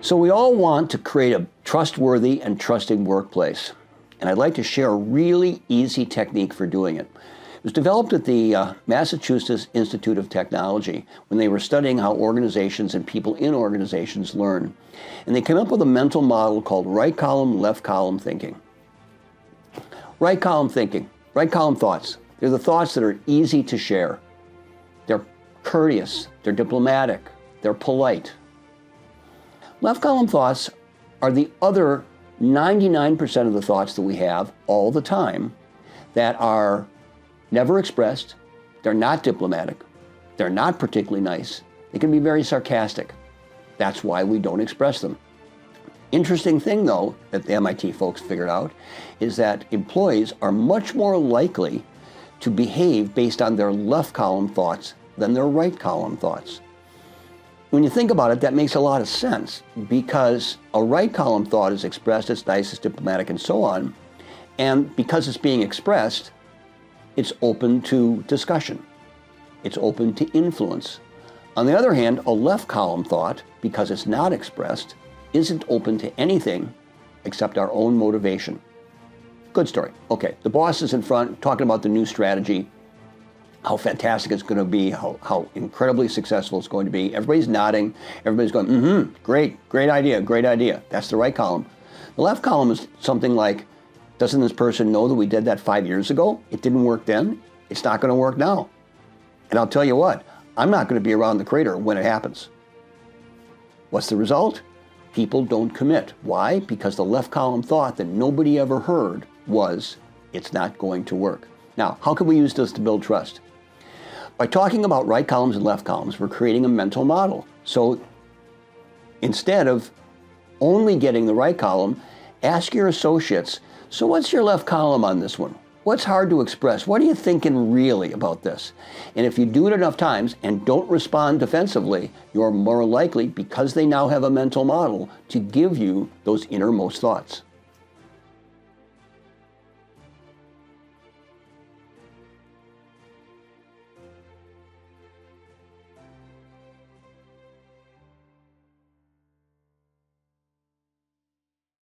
So we all want to create a trustworthy and trusting workplace. And I'd like to share a really easy technique for doing it. It was developed at the Massachusetts Institute of Technology when they were studying how organizations and people in organizations learn. And they came up with a mental model called right column, left column thinking. Right column thinking, right column thoughts. They're the thoughts that are easy to share. They're courteous, they're diplomatic, they're polite. Left column thoughts are the other 99% of the thoughts that we have all the time that are never expressed, they're not diplomatic, they're not particularly nice, they can be very sarcastic. That's why we don't express them. Interesting thing though, that the MIT folks figured out, is that employees are much more likely to behave based on their left column thoughts than their right column thoughts. When you think about it, that makes a lot of sense because a right column thought is expressed, it's nice, it's diplomatic, and so on. And because it's being expressed, it's open to discussion. It's open to influence. On the other hand, a left column thought, because it's not expressed, isn't open to anything except our own motivation. Good story. Okay, the boss is in front talking about the new strategy, how fantastic it's going to be, how incredibly successful it's going to be. Everybody's nodding. Everybody's going, great idea, great idea. That's the right column. The left column is something like, doesn't this person know that we did that 5 years ago? It didn't work then. It's not going to work now. And I'll tell you what, I'm not going to be around the crater when it happens. What's the result? People don't commit. Why? Because the left column thought that nobody ever heard was, it's not going to work. Now, how can we use this to build trust? By talking about right columns and left columns, we're creating a mental model. So instead of only getting the right column, ask your associates, so what's your left column on this one? What's hard to express? What are you thinking really about this? And if you do it enough times and don't respond defensively, you're more likely, because they now have a mental model, to give you those innermost thoughts.